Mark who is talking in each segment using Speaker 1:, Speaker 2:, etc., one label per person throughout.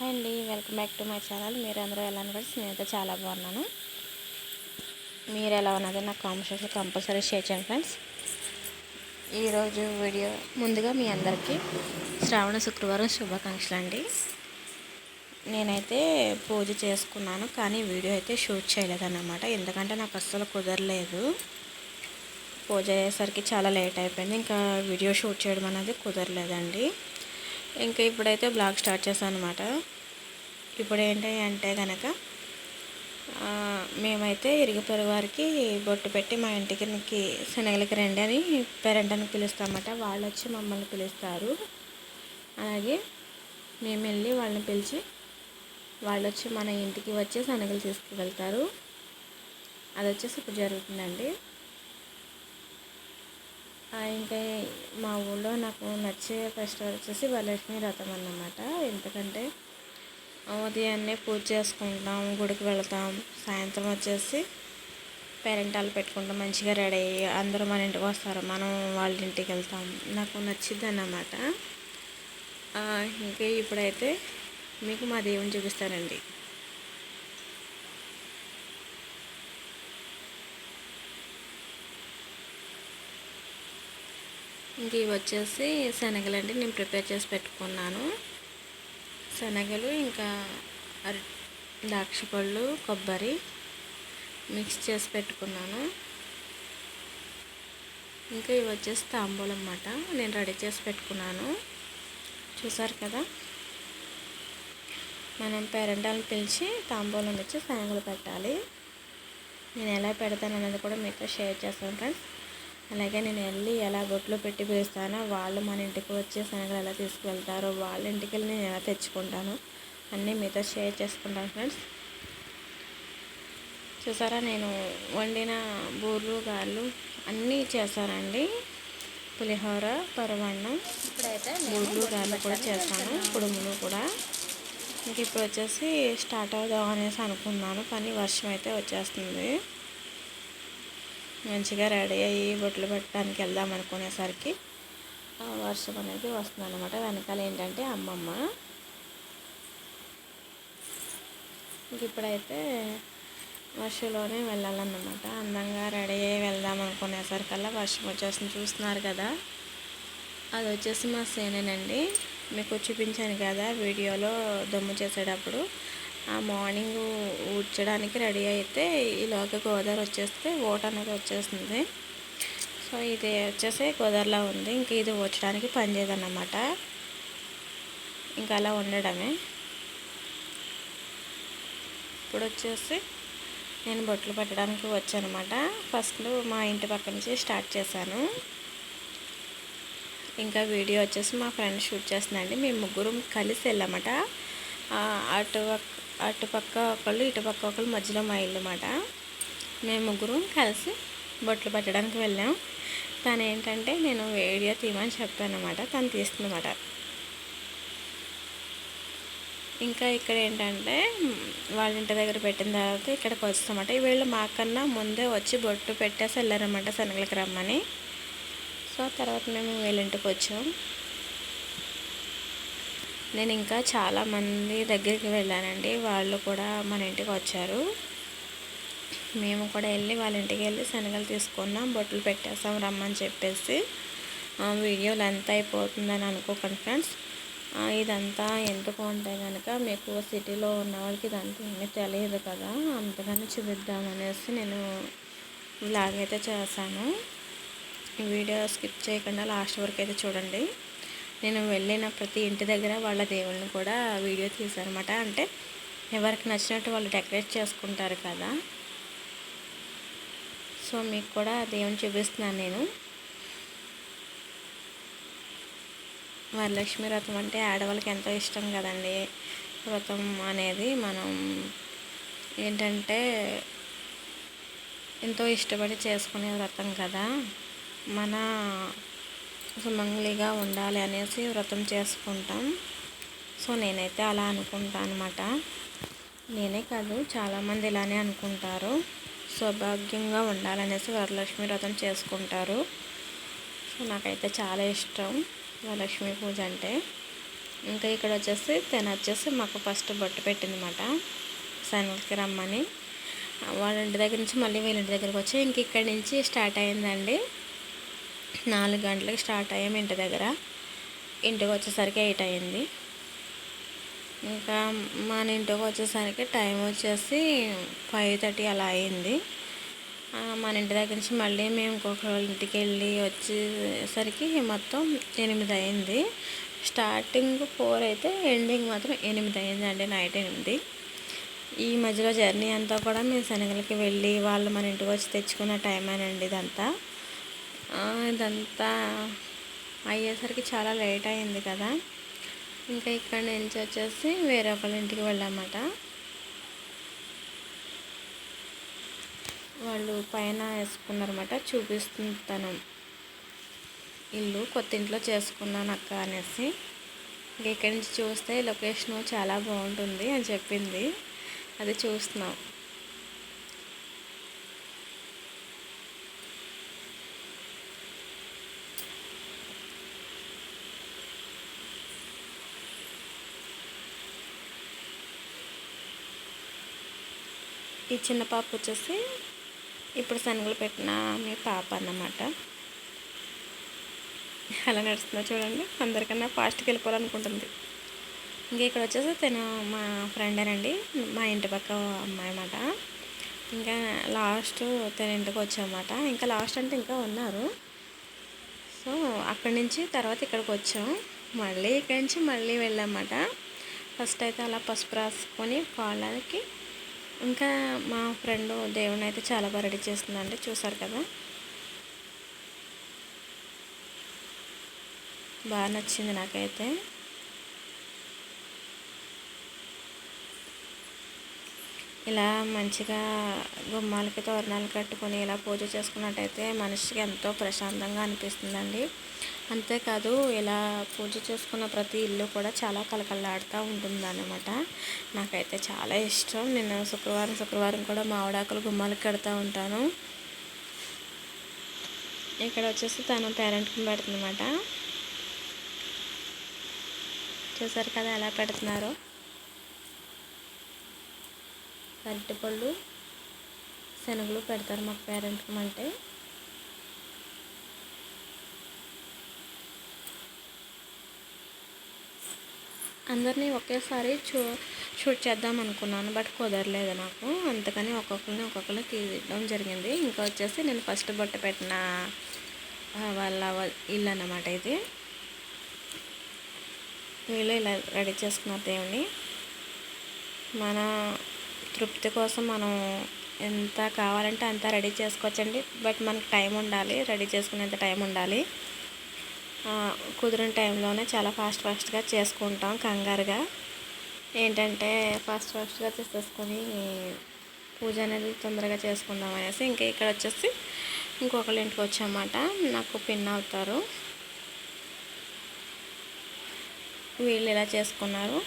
Speaker 1: Hi అండి, welcome back to my channel. మీరు అందరూ ఎలా ఉన్నారు? నేనైతే చాలా బాగున్నాను. మీరు ఎలా ఉన్నది నాకు కామెంట్ సెక్షన్లో కంపల్సరీ షేర్ చేయండి ఫ్రెండ్స్. ఈరోజు వీడియో ముందుగా మీ అందరికీ శ్రావణ శుక్రవారం శుభాకాంక్షలు అండి. నేనైతే పూజ చేసుకున్నాను, కానీ వీడియో అయితే షూట్ చేయలేదన్నమాట. ఎందుకంటే నాకు అస్సలు కుదరలేదు. పూజ అయ్యేసరికి చాలా లేట్ అయిపోయింది, ఇంకా వీడియో షూట్ చేయడం అనేది కుదరలేదండి. ఇంకా ఇప్పుడైతే బ్లాగ్ స్టార్ట్ చేశాను అనమాట. ఇప్పుడు ఏంటి అంటే కనుక మేమైతే ఇరుగు పొరుగు వారికి బొట్టు పెట్టి మా ఇంటికి శనగలకి రండి అని పేరెంటానికి పిలుస్తామన్నమాట. వాళ్ళు వచ్చి మమ్మల్ని పిలుస్తారు. అలాగే మేము వెళ్ళి వాళ్ళని పిలిచి వాళ్ళు వచ్చి మన ఇంటికి వచ్చి శనగలు తీసుకువెళ్తారు. అది వచ్చేసి ఇప్పుడు జరుగుతుందండి. ఇంకా మా ఊళ్ళో నాకు నచ్చే ఫెస్టివల్ వచ్చేసి వరలక్ష్మి వ్రతం అన్నమాట. ఎందుకంటే ఉదయాన్నే పూజ చేసుకుంటాం, గుడికి వెళతాం, సాయంత్రం వచ్చేసి పేరెంటాలు పెట్టుకుంటాం, మంచిగా రెడీ అయ్యి అందరూ మన ఇంటికి వస్తారు, మనం వాళ్ళ ఇంటికి వెళ్తాం. నాకు నచ్చింది అన్నమాట. ఇంకా ఇప్పుడైతే మీకు మా దేవుని చూపిస్తానండి. ఇంక ఇవి వచ్చేసి శనగలండి, నేను ప్రిపేర్ చేసి పెట్టుకున్నాను. శనగలు ఇంకా ద్రాక్ష పళ్ళు, కొబ్బరి మిక్స్ చేసి పెట్టుకున్నాను. ఇంకా ఇవి వచ్చేసి తాంబూలం అన్నమాట, నేను రెడీ చేసి పెట్టుకున్నాను. చూసారు కదా, మనం పేరెంటాలను పిలిచి తాంబూలం ఇచ్చి శనగలు పెట్టాలి. నేను ఎలా పెడతాను అనేది కూడా మీతో షేర్ చేస్తాను ఫ్రెండ్స్. అలాగే నేను వెళ్ళి ఎలా బొట్లు పెట్టి పిలుస్తానో, వాళ్ళు మన ఇంటికి వచ్చే శనగలు ఎలా తీసుకువెళ్తారో, వాళ్ళ ఇంటికి వెళ్ళి నేను ఎలా తెచ్చుకుంటాను అన్నీ మీతో షేర్ చేసుకుంటాను ఫ్రెండ్స్. చూసారా, నేను వండిన బూర్లు, గారెలు అన్నీ చేశానండి. పులిహోర, పరమాన్నం, బూర్లు, గారెలు కూడా చేశాను, కుడుములు కూడా. ఇంక ఇప్పుడు వచ్చేసి స్టార్ట్ అవుదాం అనేసి అనుకున్నాను, కానీ వర్షం అయితే వచ్చేస్తుంది. మంచిగా రెడీ అయ్యి బొట్లు పెట్టడానికి వెళ్దాం అనుకునేసరికి వర్షం అనేది వస్తుంది అన్నమాట. వెనకాల ఏంటంటే అమ్మమ్మ. ఇంక ఇప్పుడైతే వర్షంలోనే వెళ్ళాలన్నమాట. అందంగా రెడీ అయ్యి వెళ్దాం అనుకునేసరికల్లా వర్షం వచ్చేస్తుంది. చూస్తున్నారు కదా, అది వచ్చేసి మా సేనేనండి. మీకు చూపించాను కదా వీడియోలో దమ్ము చేసేటప్పుడు. ఆ మార్నింగ్ ఊడ్చడానికి రెడీ అయితే ఈలోగా గోదావరి వచ్చేస్తే ఓట అనేది వచ్చేస్తుంది. సో ఇది వచ్చేసి గోదావరిలా ఉంది. ఇంక ఇది ఊడ్చడానికి పని చేయదన్నమాట, ఇంకా అలా ఉండడమే. ఇప్పుడు వచ్చేసి నేను బొట్లు పెట్టడానికి వచ్చానమాట. ఫస్ట్ మా ఇంటి పక్క నుంచి స్టార్ట్ చేశాను. ఇంకా వీడియో వచ్చేసి మా ఫ్రెండ్ షూట్ చేస్తుందండి. మేము ముగ్గురం కలిసి వెళ్ళామట. అటుపక్క ఒకళ్ళు, ఇటుపక్క ఒకళ్ళు, మధ్యలో మా ఇల్లు అన్నమాట. మేము ముగ్గురం కలిసి బొట్లు పెట్టడానికి వెళ్ళాం. తను ఏంటంటే నేను వీడియో తీయమని చెప్పాను అన్నమాట, తను తీస్తుందన్నమాట. ఇంకా ఇక్కడ ఏంటంటే వాళ్ళ ఇంటి దగ్గర పెట్టిన తర్వాత ఇక్కడికి వస్తామన్నమాట. వీళ్ళు మాకన్నా ముందే వచ్చి బొట్టు పెట్టేసి వెళ్ళారన్నమాట శనగలకి రమ్మని. సో తర్వాత మేము వీళ్ళ ఇంటికి వచ్చాం. నేను ఇంకా చాలామంది దగ్గరికి వెళ్ళానండి, వాళ్ళు కూడా మన ఇంటికి వచ్చారు. మేము కూడా వెళ్ళి వాళ్ళ ఇంటికి వెళ్ళి శనగలు తీసుకున్నాం, బొట్లు పెట్టేసాం రమ్మని చెప్పేసి. వీడియో లెంత్ అయిపోతుందని అనుకోకండి ఫ్రెండ్స్. ఇదంతా ఎందుకు అంటే కనుక మీకు సిటీలో ఉన్న వాళ్ళకి ఇదంతా ఏమీ తెలియదు కదా, అంతగానే చూపిద్దామనేసి నేను వ్లాగ్ అయితే చేశాను. వీడియో స్కిప్ చేయకుండా లాస్ట్ వరకు అయితే చూడండి. నేను వెళ్ళిన ప్రతి ఇంటి దగ్గర వాళ్ళ దేవుళ్ళని కూడా వీడియో తీశాను అనమాట. అంటే ఎవరికి నచ్చినట్టు వాళ్ళు డెకరేట్ చేసుకుంటారు కదా, సో మీకు కూడా దేవుని చూపిస్తున్నాను నేను. వరలక్ష్మి వ్రతం అంటే ఆడవాళ్ళకి ఎంతో ఇష్టం కదండి. వ్రతం అనేది మనం ఏంటంటే ఎంతో ఇష్టపడి చేసుకునే వ్రతం కదా. మన సుమంగళిగా ఉండాలి అనేసి వ్రతం చేసుకుంటాం. సో నేనైతే అలా అనుకుంటాను అనమాట. నేనే కాదు, చాలామంది ఇలానే అనుకుంటారు. సౌభాగ్యంగా ఉండాలనేసి వరలక్ష్మి వ్రతం చేసుకుంటారు. సో నాకైతే చాలా ఇష్టం వరలక్ష్మి పూజ అంటే. ఇంకా ఇక్కడ వచ్చేసి వచ్చేసి మాకు ఫస్ట్ బొట్టు పెట్టిందన్నమాట శనగలకి రమ్మని. వాళ్ళ ఇంటి దగ్గర నుంచి మళ్ళీ వీళ్ళ ఇంటి దగ్గరికి వచ్చి ఇంక ఇక్కడి నుంచి స్టార్ట్ అయిందండి. 4 గంటలకు స్టార్ట్ అయ్యాము ఇంటి దగ్గర. ఇంటికి వచ్చేసరికి 8 అయింది. ఇంకా మన ఇంటికి వచ్చేసరికి టైం వచ్చేసి 5:30 అలా అయింది. మన ఇంటి దగ్గర నుంచి మళ్ళీ మేము ఇంకొక ఇంటికి వెళ్ళి వచ్చేసరికి మొత్తం 8 అయింది. స్టార్టింగ్ 4 అయితే ఎండింగ్ మాత్రం 8 అయిందండి, నైట్ 8. ఈ మధ్యలో జర్నీ అంతా కూడా మేము శనగలకి వెళ్ళి వాళ్ళు మన ఇంటికి వచ్చి తెచ్చుకున్న టైమేనండి ఇదంతా. ఇదంతా అయ్యేసరికి చాలా లేట్ అయింది కదా. ఇంకా ఇక్కడ నుంచి వచ్చేసి వేరే ఒకళ్ళ ఇంటికి వెళ్ళామన్నమాట. వాళ్ళు పైన వేసుకున్నారన్నమాట. చూపిస్తాను ఇల్లు కొత్త ఇంట్లో చేసుకున్నాను అక్క అనేసి. ఇంక ఇక్కడి నుంచి చూస్తే లొకేషను చాలా బాగుంటుంది అని చెప్పింది, అది చూస్తున్నాం. ఈ చిన్న పాప వచ్చేసి ఇప్పుడు శనగలు పెట్టిన మీ పాప అన్నమాట. అలా నడుస్తుందో చూడండి, అందరికన్నా ఫాస్ట్కి వెళ్ళిపోవాలనుకుంటుంది. ఇంకా ఇక్కడ వచ్చేసి తను మా ఫ్రెండేనండి, మా ఇంటి పక్క అమ్మాయి అన్నమాట. ఇంకా లాస్ట్ తన ఇంటికి వచ్చామన్నమాట. ఇంకా లాస్ట్ అంటే ఇంకా ఉన్నారు. సో అక్కడి నుంచి తర్వాత ఇక్కడికి వచ్చాం. మళ్ళీ ఇక్కడి నుంచి మళ్ళీ వెళ్ళామన్నమాట. ఫస్ట్ అయితే అలా పసుపు రాసుకొని కాళ్ళకి. ఇంకా మా ఫ్రెండ్ దేవుని అయితే చాలా బాగా రెడీ చేస్తుందండి, చూసారు కదా. బాగా నచ్చింది నాకైతే. ఇలా మంచిగా గుమ్మాలకి తోరణాలు కట్టుకొని ఇలా పూజ చేసుకున్నట్టయితే మనిషికి ఎంతో ప్రశాంతంగా అనిపిస్తుందండి. అంతేకాదు ఇలా పూజ చేసుకున్న ప్రతి ఇల్లు కూడా చాలా కలకల్లాడుతూ ఉంటుంది అన్నమాట. నాకైతే చాలా ఇష్టం. నేను శుక్రవారం కూడా మామిడాకులు గుమ్మాలకి కడుతూ ఉంటాను. ఇక్కడ వచ్చేసి తను పేరెంట్కి పెడుతుందన్నమాట. చూసారు కదా ఎలా పెడుతున్నారో. అరటిపళ్ళు శనగలు పెడతారు మాకు పేరెంట్కి అంటే. అందరినీ ఒకేసారి షూట్ చేద్దాం అనుకున్నాను, బట్ కుదరలేదు నాకు. అందుకని ఒక్కొక్కరిని తీయడం జరిగింది. ఇంకా వచ్చేసి నేను ఫస్ట్ బొట్టు పెట్టిన వాళ్ళ ఇల్లు అన్నమాట ఇది. వీళ్ళు ఇలా రెడీ చేసుకున్నారు దేవుని. మన తృప్తి కోసం మనం ఎంత కావాలంటే అంత రెడీ చేసుకోవచ్చండి, బట్ మనకు టైం ఉండాలి, రెడీ చేసుకునేంత టైం ఉండాలి. కుదిరిన టైంలోనే చాలా ఫాస్ట్గా చేసుకుంటాం. కంగారుగా ఏంటంటే ఫాస్ట్గా చేసేసుకొని పూజ అనేది తొందరగా చేసుకుందాం అనేసి. ఇంకా ఇక్కడ వచ్చేసి ఇంకొకళ్ళ ఇంటికి వచ్చామన్నమాట. నాకు పిన్ అవుతారు. వీళ్ళు ఇలా చేసుకున్నారు.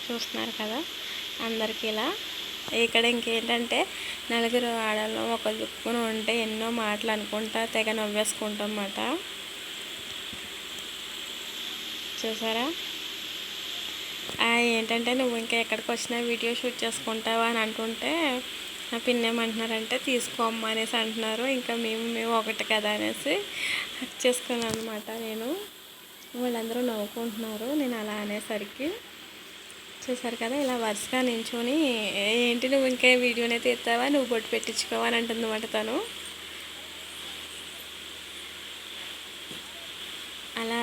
Speaker 1: చూస్తున్నారు కదా అందరికీ ఇలా. ఇక్కడ ఇంకేంటంటే నలుగురు ఆడవాళ్ళు ఒక దుక్కున ఉంటే ఎన్నో మాటలు అనుకుంటా తెగ నవ్వేసుకుంటాం అన్నమాట. చూసారా. ఏంటంటే నువ్వు ఇంకా ఎక్కడికి వచ్చినా వీడియో షూట్ చేసుకుంటావా అని అంటుంటే నా పిన్నేమంటున్నారంటే తీసుకోమ్మా అనేసి అంటున్నారు. ఇంకా మేము ఒకటి కదా అనేసి హక్ చేసుకున్నాను అనమాట నేను. వాళ్ళందరూ నవ్వుకుంటున్నారు నేను అలా అనేసరికి. చూసారు కదా ఇలా వరుసగా నించుని ఏంటి నువ్వు ఇంకా వీడియోనే తీస్తావా, నువ్వు బొట్టు పెట్టించుకోవా అని అంటుందన్నమాట తను. అలా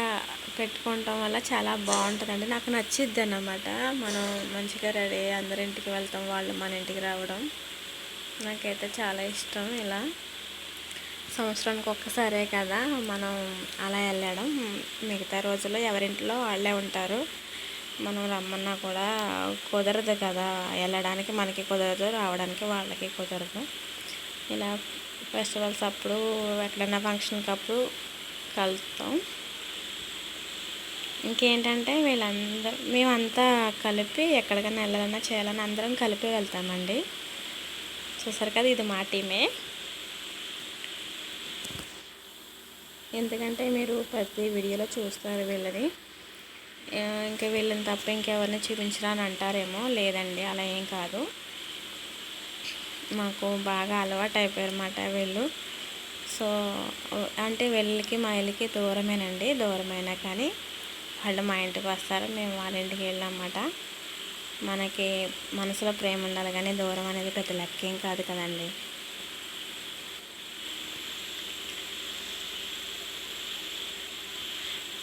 Speaker 1: పెట్టుకోవటం వల్ల చాలా బాగుంటుందండి, నాకు నచ్చిద్ది అన్నమాట. మనం మంచిగా రెడీ అందరింటికి వెళ్తాం, వాళ్ళు మన ఇంటికి రావడం నాకైతే చాలా ఇష్టం. ఇలా సంవత్సరానికి ఒక్కసారే కదా మనం అలా వెళ్ళడం, మిగతా రోజుల్లో ఎవరింట్లో వాళ్ళే ఉంటారు. మనం రమ్మన్నా కూడా కుదరదు కదా, వెళ్ళడానికి మనకి కుదరదు, రావడానికి వాళ్ళకి కుదరదు. ఇలా ఫెస్టివల్స్ అప్పుడు ఎక్కడైనా ఫంక్షన్కి అప్పుడు కలుస్తాం. ఇంకేంటంటే మేమంతా కలిపి ఎక్కడికైనా వెళ్ళాలన్నా చేయాలన్నా అందరం కలిపి వెళ్తామండి. చూసారు కదా ఇది మా టీమే. ఎందుకంటే మీరు ప్రతి వీడియోలో చూస్తారు వీళ్ళని, ఇంకా వీళ్ళని తప్ప ఇంకెవరిని చూపించరా అని అంటారేమో. లేదండి, అలా ఏం కాదు, మాకు బాగా అలవాటు అయిపోయారు అన్నమాట వీళ్ళు. సో అంటే వీళ్ళకి మా ఇల్లుకి దూరమేనండి, దూరమైనా కానీ వాళ్ళు మా ఇంటికి వస్తారు, మేము వాళ్ళ ఇంటికి వెళ్ళామన్నమాట. మనకి మనసులో ప్రేమ ఉండాలి కానీ దూరం అనేది పెద్ద లెక్కేం కాదు కదండి.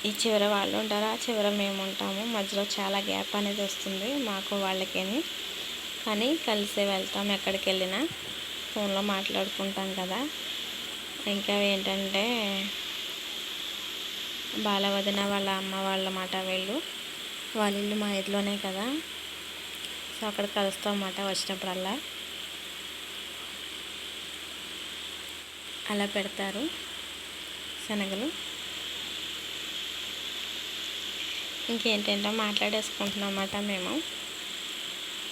Speaker 1: ఈ చివర వాళ్ళు ఉంటారు, ఆ చివర మేము ఉంటాము. మధ్యలో చాలా గ్యాప్ అనేది వస్తుంది మాకు వాళ్ళకేని, కానీ కలిసే వెళ్తాం. ఎక్కడికి వెళ్ళినా ఫోన్లో మాట్లాడుకుంటాం కదా. ఇంకా ఏంటంటే బాలవదిన వాళ్ళ అమ్మ వాళ్ళ మాట వీళ్ళు, వాళ్ళ ఇల్లు మా ఇల్లులోనే కదా. సో అక్కడ కలుస్తాం అన్నమాట వచ్చినప్పుడల్లా. అలా పెడతారు శనగలు. ఇంకేంటంటే మాట్లాడేసుకుంటున్నాం అన్నమాట మేము,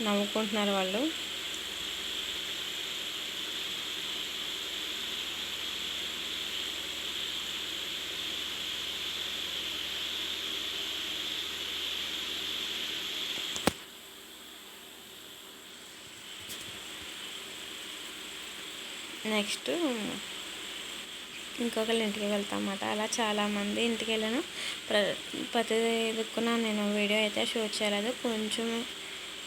Speaker 1: నవ్వుకుంటున్నారు వాళ్ళు. నెక్స్ట్ ఇంకొకళ్ళ ఇంటికి వెళ్తాం అన్నమాట. అలా చాలామంది ఇంటికి వెళ్ళాను. ప్రతి దిక్కున నేను వీడియో అయితే షూట్ చేయలేదు, కొంచెం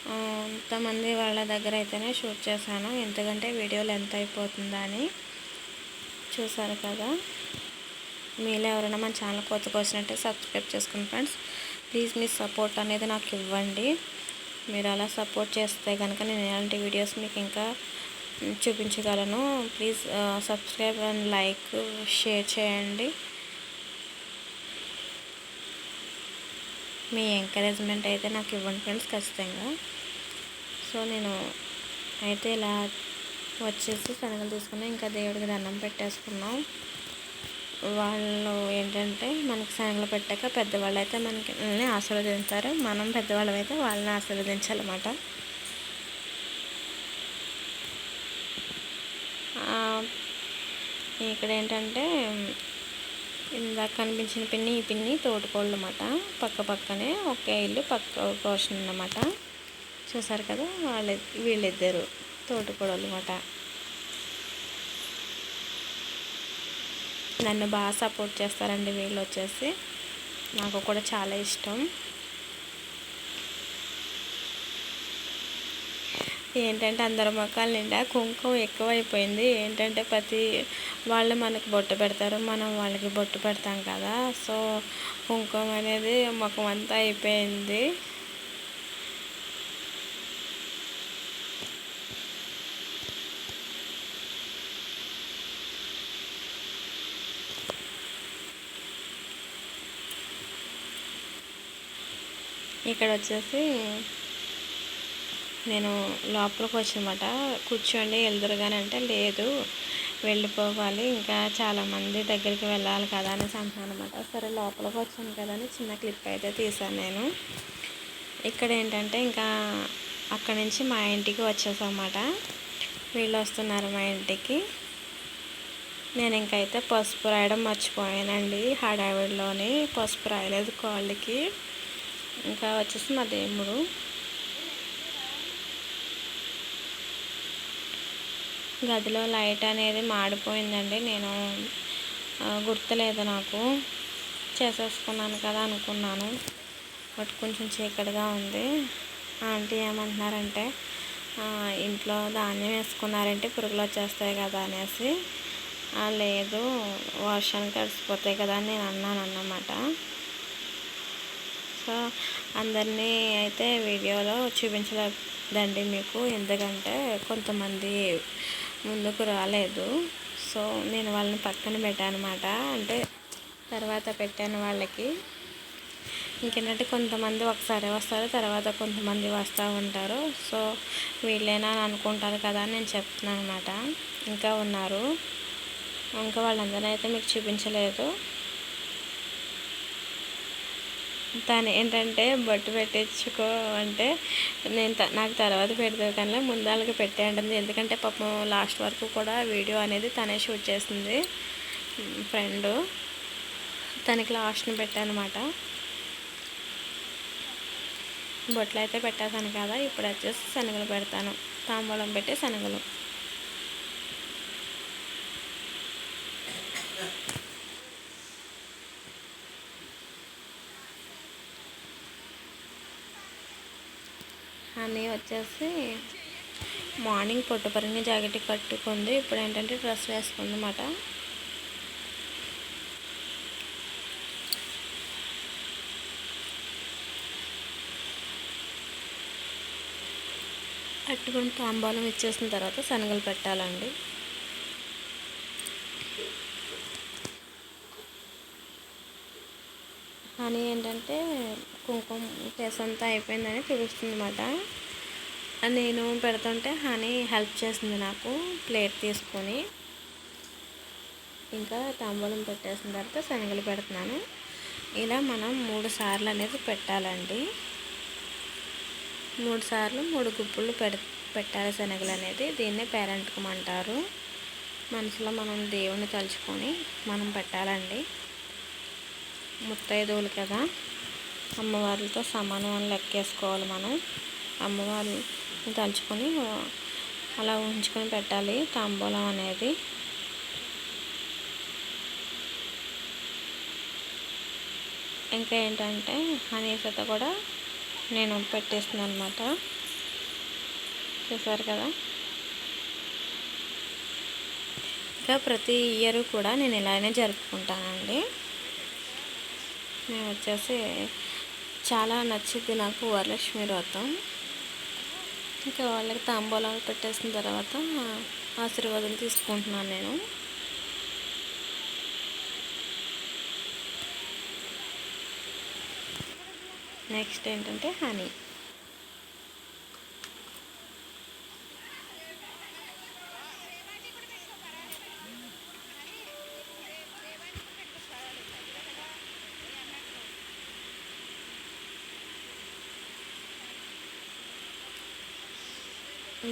Speaker 1: కొంతమంది వాళ్ళ దగ్గర అయితేనే షూట్ చేశాను, ఎందుకంటే వీడియోలు ఎంత అయిపోతుందా అని. చూసారు కదా, మీలో ఎవరైనా మన ఛానల్ కొత్తగా వచ్చినట్టే సబ్స్క్రైబ్ చేసుకోండి ఫ్రెండ్స్. ప్లీజ్ మీ సపోర్ట్ అనేది నాకు ఇవ్వండి. మీరు అలా సపోర్ట్ చేస్తే కనుక నేను ఇలాంటి వీడియోస్ మీకు ఇంకా చూపించగలను. Please subscribe and like share చేయండి. మీ ఎంకరేజ్మెంట్ అయితే నాకు ఇవ్వండి ఫ్రెండ్స్ ఖచ్చితంగా. సో నేను అయితే ఇలా వచ్చేసి శనగలు తీసుకుని ఇంకా దేవుడికి దండం పెట్టేసుకున్నాం. వాళ్ళు ఏంటంటే మనకి శనగలు పెట్టాక పెద్దవాళ్ళు అయితే మనకి ఆశీర్వదించారు, మనం పెద్దవాళ్ళం అయితే వాళ్ళని ఆశీర్వదించాలన్నమాట. ఇక్కడ ఏంటంటే ఇందాక కనిపించిన పిన్ని ఈ పిన్ని తోటికోళ్ళు అన్నమాట. పక్క పక్కనే ఒకే ఇల్లు, పక్క పోర్షన్ అన్నమాట. చూసారు కదా, వీళ్ళిద్దరు తోటికోడలు అన్నమాట. నన్ను బాగా సపోర్ట్ చేస్తారండి వీళ్ళు వచ్చేసి, నాకు కూడా చాలా ఇష్టం. ఏంటంటే అందరి మొక్కల నిండా కుంకుమ ఎక్కువైపోయింది. ఏంటంటే ప్రతి వాళ్ళు మనకు బొట్టు పెడతారు, మనం వాళ్ళకి బొట్టు పెడతాం కదా. సో కుంకుమ అనేది ముఖం అంతా అయిపోయింది. ఇక్కడ వచ్చేసి నేను లోపలికి వచ్చానమాట. కూర్చోండి వెళ్దురుగాని అంటే లేదు వెళ్ళిపోవాలి, ఇంకా చాలామంది దగ్గరికి వెళ్ళాలి కదా అనేసి అంటున్నాను అనమాట. సరే లోపలికి వచ్చాను కదా అని చిన్న క్లిప్ అయితే తీసాను నేను. ఇక్కడ ఏంటంటే ఇంకా అక్కడి నుంచి మా ఇంటికి వచ్చేసామన్నమాట. వీళ్ళు వస్తున్నారు మా ఇంటికి. నేను ఇంకైతే పసుపు రాయడం మర్చిపోయానండి, హడావిడిలోని పసుపు రాయలేదు కాళ్ళకి. ఇంకా వచ్చేసి మా దేవుడు, గదిలో లైట్ అనేది మాడిపోయిందండి. నేను గుర్తులేదు, నాకు చేసేసుకున్నాను కదా అనుకున్నాను, బట్ కొంచెం చీకటిగా ఉంది. ఆంటీ ఏమంటున్నారంటే ఇంట్లో ధాన్యం వేసుకున్నారంటే పురుగులు వచ్చేస్తాయి కదా అనేసి. లేదు వర్షానికి తడిసిపోతాయి కదా అని నేను అన్నాను అన్నమాట. సో అందరినీ అయితే వీడియోలో చూపించలేదండి మీకు, ఎందుకంటే కొంతమంది ముందుకు రాలేదు. సో నేను వాళ్ళని పక్కన పెట్టాను అనమాట, అంటే తర్వాత పెట్టాను వాళ్ళకి. ఇంకేంటంటే కొంతమంది ఒకసారి వస్తారు, తర్వాత కొంతమంది వస్తూ ఉంటారు. సో వీళ్ళేనా అని అనుకుంటారు కదా అని నేను చెప్తున్నాను అనమాట. ఇంకా ఉన్నారు, ఇంకా వాళ్ళందరినీ అయితే మీకు చూపించలేదు. తను ఏంటంటే బొట్టు పెట్టించుకో అంటే నాకు తర్వాత పెడతావు కానీ ముందు వాళ్ళకి పెట్టే అంటుంది. ఎందుకంటే పాపం లాస్ట్ వరకు కూడా వీడియో అనేది తనే షూట్ చేసింది ఫ్రెండ్. తనకి లాస్ట్ని పెట్టాను అనమాట. బొట్లు అయితే పెట్టేసాను కదా, ఇప్పుడు వచ్చేసి శనగలు పెడతాను. తాంబూలం పెట్టి శనగలు. అని వచ్చేసి మార్నింగ్ పొట్టుపరంగా జాకెట్ కట్టుకుంది, ఇప్పుడు ఏంటంటే డ్రెస్ వేసుకుంది అన్నమాట. అట్టుకొని తాంబూలం ఇచ్చేసిన తర్వాత శనగలు పెట్టాలండి. అని ఏంటంటే కుంకుమ కేసు అంతా అయిపోయిందని చూపిస్తుంది అన్నమాట. నేను పెడుతుంటే హనీ హెల్ప్ చేసింది నాకు, ప్లేట్ తీసుకొని. ఇంకా తాంబూలం పెట్టేసిన తర్వాత శనగలు పెడుతున్నాను. ఇలా మనం 3 సార్లు అనేది పెట్టాలండి. 3 సార్లు 3 గుప్పులు పెట్టాలి శనగలు అనేది. దీన్నే పేరెంట్కం అంటారు. మనసులో మనం దేవుని తలుచుకొని మనం పెట్టాలండి. ముత్తైదువులు కదా, అమ్మవారితో సమానం అని లెక్కేసుకోవాలి మనం. అమ్మవారిని తలుచుకొని అలా ఉంచుకొని పెట్టాలి తాంబూలం అనేది. ఇంకా ఏంటంటే హనీసత కూడా నేను పెట్టేస్తున్నాను అనమాట. చూసారు కదా. ఇంకా ప్రతి ఇయర్ కూడా నేను ఇలానే జరుపుకుంటానండి. నేను వచ్చేసి చాలా నచ్చింది నాకు వరలక్ష్మి వ్రతం. ఇంకా వాళ్ళకి తాంబూలాలు పెట్టేసిన తర్వాత ఆశీర్వాదం తీసుకుంటున్నాను నేను. నెక్స్ట్ ఏంటంటే హనీ.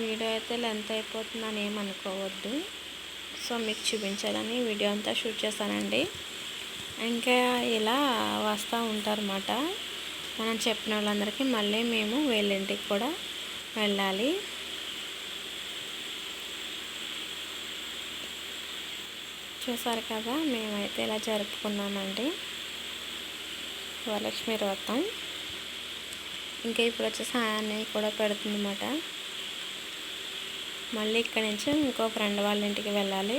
Speaker 1: వీడియో అయితే లెంత్ అయిపోతుందని ఏమనుకోవద్దు. సో మీకు చూపించాలని వీడియో అంతా షూట్ చేశానండి. ఇంకా ఇలా వస్తూ ఉంటారన్నమాట మనం చెప్పిన వాళ్ళందరికీ. మళ్ళీ మేము వీళ్ళింటికి కూడా వెళ్ళాలి. చూసారు కదా, మేమైతే ఇలా జరుపుకున్నామండి వరలక్ష్మి వ్రతం. ఇంకా ఇప్పుడు వచ్చేసి ఆయన కూడా పెడుతుంది అన్నమాట. మళ్ళీ ఇక్కడి నుంచి ఇంకో ఫ్రెండ్ వాళ్ళ ఇంటికి వెళ్ళాలి.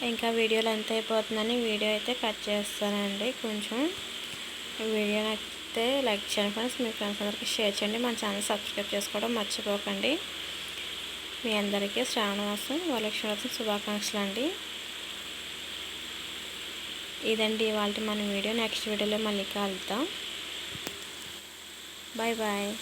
Speaker 1: ఇంకా వీడియోలు ఎంత అయిపోతుందని వీడియో అయితే కట్ చేస్తానండి. కొంచెం వీడియో నచ్చితే లైక్ చేయండి ఫ్రెండ్స్. మీ ఫ్రెండ్స్ అందరికీ షేర్ చేయండి. మన ఛానల్ సబ్స్క్రైబ్ చేసుకోవడం మర్చిపోకండి. మీ అందరికీ శ్రావణమాసం వరలక్ష్మి వ్రతం శుభాకాంక్షలు అండి. ఇదండి ఇవాళ మన వీడియో. నెక్స్ట్ వీడియోలో మళ్ళీ కలుద్దాం. Bye bye.